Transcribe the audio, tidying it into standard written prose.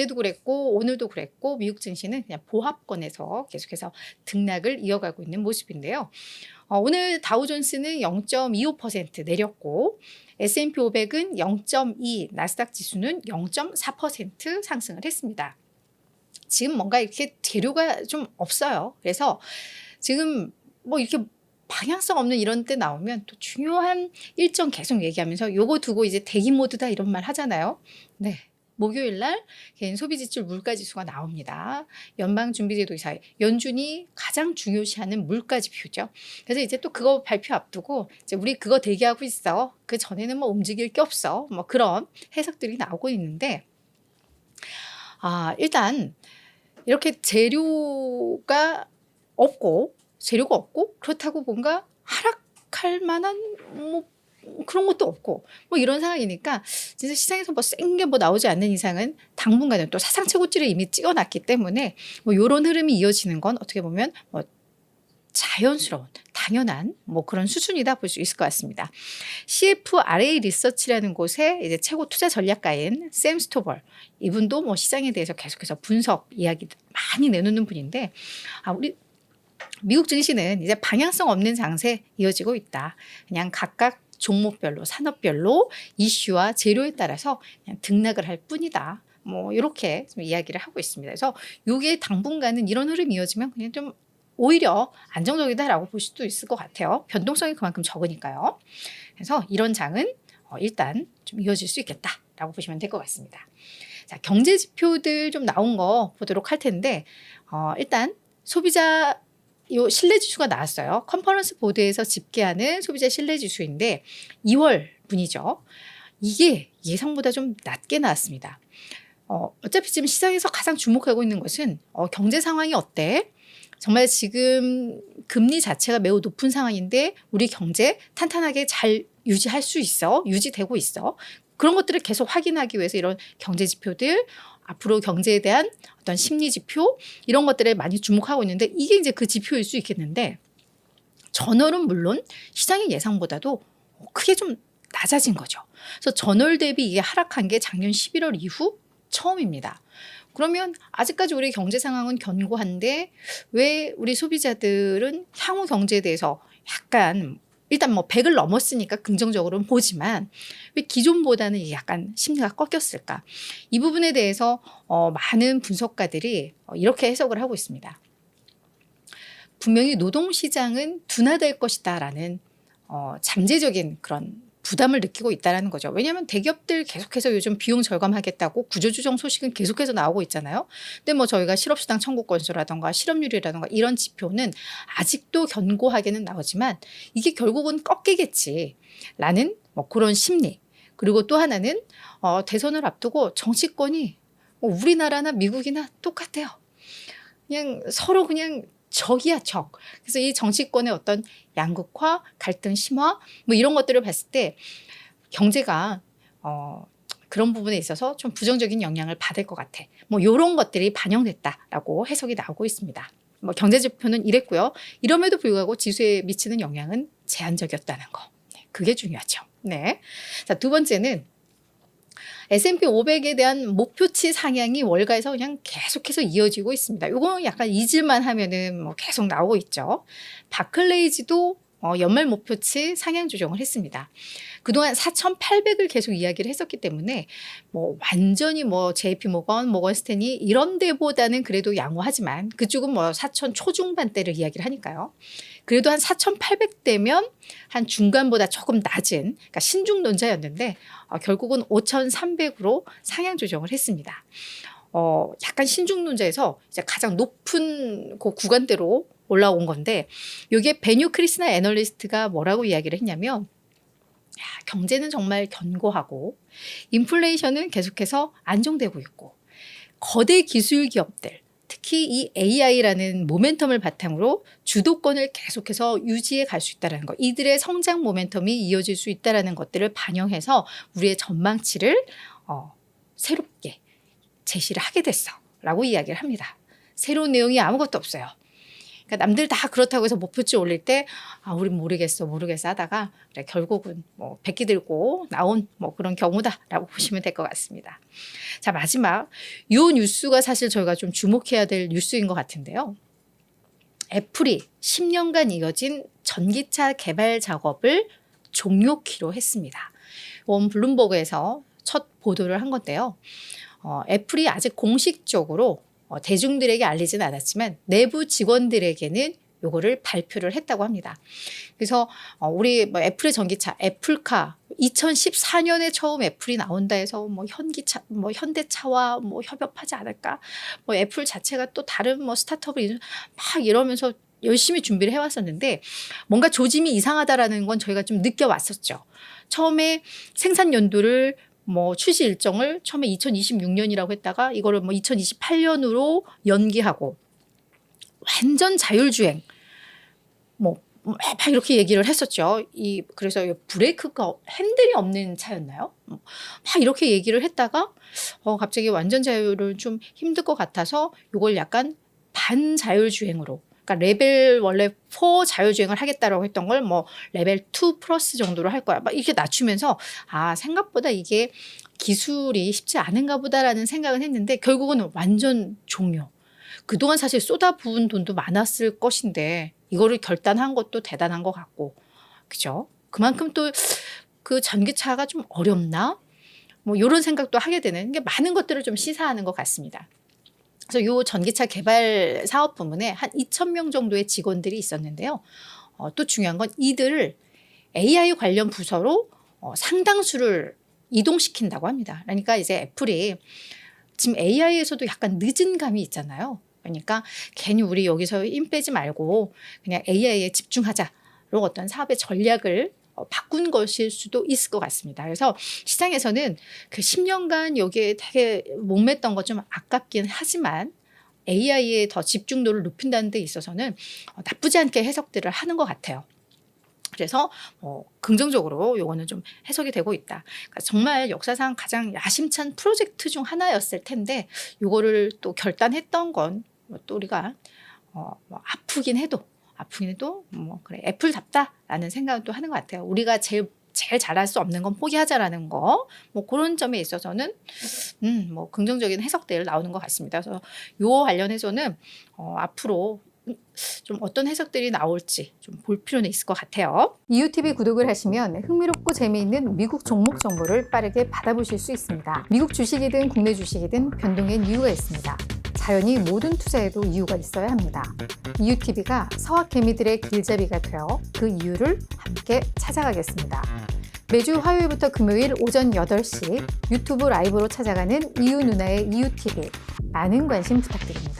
어제도 그랬고 오늘도 그랬고 미국 증시는 그냥 보합권에서 계속해서 등락을 이어가고 있는 모습인데요. 오늘 다우존스는 0.25% 내렸고 S&P 500은 0.2, 나스닥 지수는 0.4% 상승을 했습니다. 지금 뭔가 이렇게 재료가 좀 없어요. 그래서 지금 뭐 이렇게 방향성 없는 이런 때 나오면 또 중요한 일정 계속 얘기하면서 요거 두고 이제 대기 모드다 이런 말 하잖아요. 네. 목요일 날 개인 소비지출 물가지수가 나옵니다. 연방준비제도 이사회 연준이 가장 중요시하는 물가지표죠. 그래서 이제 또 그거 발표 앞두고 이제 우리 그거 대기하고 있어. 그 전에는 뭐 움직일 게 없어. 뭐 그런 해석들이 나오고 있는데 일단 이렇게 재료가 없고 그렇다고 뭔가 하락할 만한 뭐 그런 것도 없고 뭐 이런 상황이니까 진짜 시장에서 뭐 센 게 뭐 나오지 않는 이상은 당분간은 또 사상 최고치를 이미 찍어놨기 때문에 뭐 이런 흐름이 이어지는 건 어떻게 보면 뭐 자연스러운 당연한 뭐 그런 수준이다 볼 수 있을 것 같습니다. CFRA 리서치라는 곳에 이제 최고 투자 전략가인 샘 스토벌 이분도 뭐 시장에 대해서 계속해서 분석 이야기 많이 내놓는 분인데 우리 미국 증시는 이제 방향성 없는 장세 이어지고 있다. 그냥 각각 종목별로 산업별로 이슈와 재료에 따라서 그냥 등락을 할 뿐이다. 뭐 이렇게 좀 이야기를 하고 있습니다. 그래서 이게 당분간은 이런 흐름이 이어지면 그냥 좀 오히려 안정적이다라고 볼 수도 있을 것 같아요. 변동성이 그만큼 적으니까요. 그래서 이런 장은 일단 좀 이어질 수 있겠다라고 보시면 될 것 같습니다. 자, 경제 지표들 좀 나온 거 보도록 할 텐데 일단 소비자 요 신뢰지수가 나왔어요. 컨퍼런스 보드에서 집계하는 소비자 신뢰지수인데 2월 분이죠. 이게 예상보다 좀 낮게 나왔습니다. 어차피 지금 시장에서 가장 주목하고 있는 것은 경제 상황이 어때? 정말 지금 금리 자체가 매우 높은 상황인데 우리 경제 탄탄하게 잘 유지할 수 있어? 유지되고 있어? 그런 것들을 계속 확인하기 위해서 이런 경제 지표들 앞으로 경제에 대한 어떤 심리 지표 이런 것들에 많이 주목하고 있는데 이게 이제 그 지표일 수 있겠는데 전월은 물론 시장의 예상보다도 크게 좀 낮아진 거죠. 그래서 전월 대비 이게 하락한 게 작년 11월 이후 처음입니다. 그러면 아직까지 우리 경제 상황은 견고한데 왜 우리 소비자들은 향후 경제에 대해서 약간 일단 뭐 100을 넘었으니까 긍정적으로는 보지만 왜 기존보다는 약간 심리가 꺾였을까? 이 부분에 대해서 많은 분석가들이 이렇게 해석을 하고 있습니다. 분명히 노동시장은 둔화될 것이다라는 잠재적인 그런 부담을 느끼고 있다는 거죠. 왜냐하면 대기업들 계속해서 요즘 비용 절감하겠다고 구조조정 소식은 계속해서 나오고 있잖아요. 근데 뭐 저희가 실업수당 청구 건수라든가 실업률이라든가 이런 지표는 아직도 견고하게는 나오지만 이게 결국은 꺾이겠지라는 뭐 그런 심리. 그리고 또 하나는 대선을 앞두고 정치권이 뭐 우리나라나 미국이나 똑같아요. 그냥 서로 그냥 적이야 적. 그래서 이 정치권의 어떤 양극화, 갈등 심화 뭐 이런 것들을 봤을 때 경제가 그런 부분에 있어서 좀 부정적인 영향을 받을 것 같아. 뭐 이런 것들이 반영됐다라고 해석이 나오고 있습니다. 뭐 경제 지표는 이랬고요. 이럼에도 불구하고 지수에 미치는 영향은 제한적이었다는 거. 그게 중요하죠. 네. 자, 두 번째는 S&P 500에 대한 목표치 상향이 월가에서 그냥 계속해서 이어지고 있습니다. 이거 약간 잊을만 하면은 뭐 계속 나오고 있죠. 바클레이즈도 연말 목표치 상향 조정을 했습니다. 그동안 4,800을 계속 이야기를 했었기 때문에 뭐 완전히 뭐 JP 모건 스탠리 이런 데보다는 그래도 양호하지만 그쪽은 뭐 4,000 초중반대를 이야기를 하니까요. 그래도 한 4,800대면 한 중간보다 조금 낮은 그러니까 신중론자였는데 결국은 5,300으로 상향 조정을 했습니다. 약간 신중론자에서 이제 가장 높은 그 구간대로 올라온 건데 이게 베뉴 크리스나 애널리스트가 뭐라고 이야기를 했냐면 경제는 정말 견고하고 인플레이션은 계속해서 안정되고 있고 거대 기술 기업들 특히 이 AI라는 모멘텀을 바탕으로 주도권을 계속해서 유지해 갈 수 있다는 것. 이들의 성장 모멘텀이 이어질 수 있다는 것들을 반영해서 우리의 전망치를 새롭게 제시를 하게 됐어 라고 이야기를 합니다. 새로운 내용이 아무것도 없어요. 그러니까 남들 다 그렇다고 해서 목표치 올릴 때 우린 모르겠어 하다가 그래, 결국은 뭐 백기 들고 나온 뭐 그런 경우다라고 보시면 될 것 같습니다. 자, 마지막 이 뉴스가 사실 저희가 좀 주목해야 될 뉴스인 것 같은데요. 애플이 10년간 이어진 전기차 개발 작업을 종료키로 했습니다. 원 블룸버그에서 첫 보도를 한 건데요. 애플이 아직 공식적으로 대중들에게 알리지는 않았지만 내부 직원들에게는 요거를 발표를 했다고 합니다. 그래서 우리 뭐 애플의 전기차, 애플카 2014년에 처음 애플이 나온다 해서 뭐 현기차, 뭐 현대차와 뭐 협업하지 않을까? 뭐 애플 자체가 또 다른 뭐 스타트업을 막 이러면서 열심히 준비를 해왔었는데 뭔가 조짐이 이상하다라는 건 저희가 좀 느껴왔었죠. 처음에 생산 연도를 뭐 출시 일정을 처음에 2026년이라고 했다가 이거를 뭐 2028년으로 연기하고 완전 자율주행 뭐 막 이렇게 얘기를 했었죠. 그래서 브레이크가 핸들이 없는 차였나요? 막 이렇게 얘기를 했다가 갑자기 완전 자율은 좀 힘들 것 같아서 이걸 약간 반자율주행으로, 그러니까 레벨 원래 4 자율주행을 하겠다라고 했던 걸 뭐 레벨 2 플러스 정도로 할 거야. 막 이렇게 낮추면서 생각보다 이게 기술이 쉽지 않은가 보다라는 생각은 했는데 결국은 완전 종료. 그동안 사실 쏟아부은 돈도 많았을 것인데 이거를 결단한 것도 대단한 것 같고, 그죠? 그만큼 또 그 전기차가 좀 어렵나? 뭐 이런 생각도 하게 되는 게 많은 것들을 좀 시사하는 것 같습니다. 그래서 이 전기차 개발 사업 부문에 한 2,000명 정도의 직원들이 있었는데요. 또 중요한 건 이들을 AI 관련 부서로 상당수를 이동시킨다고 합니다. 그러니까 이제 애플이 지금 AI에서도 약간 늦은 감이 있잖아요. 그러니까 괜히 우리 여기서 힘 빼지 말고 그냥 AI에 집중하자. 이런 어떤 사업의 전략을 바꾼 것일 수도 있을 것 같습니다. 그래서 시장에서는 그 10년간 여기에 되게 목맸던 것 좀 아깝긴 하지만 AI에 더 집중도를 높인다는 데 있어서는 나쁘지 않게 해석들을 하는 것 같아요. 그래서 긍정적으로 요거는 좀 해석이 되고 있다. 그러니까 정말 역사상 가장 야심찬 프로젝트 중 하나였을 텐데 요거를 또 결단했던 건 또 우리가 아프긴 해도 뭐 그래 애플답다라는 생각을 또 하는 것 같아요. 우리가 제일 잘할 수 없는 건 포기하자라는 거, 뭐 그런 점에 있어서는 뭐 긍정적인 해석들 나오는 것 같습니다. 그래서 요 관련해서는 앞으로 좀 어떤 해석들이 나올지 좀 볼 필요는 있을 것 같아요. 이유TV 구독을 하시면 흥미롭고 재미있는 미국 종목 정보를 빠르게 받아보실 수 있습니다. 미국 주식이든 국내 주식이든 변동엔 이유가 있습니다. 자연히 모든 투자에도 이유가 있어야 합니다. 이유TV가 서학개미들의 길잡이가 되어 그 이유를 함께 찾아가겠습니다. 매주 화요일부터 금요일 오전 8시 유튜브 라이브로 찾아가는 이유 누나의 이유TV 많은 관심 부탁드립니다.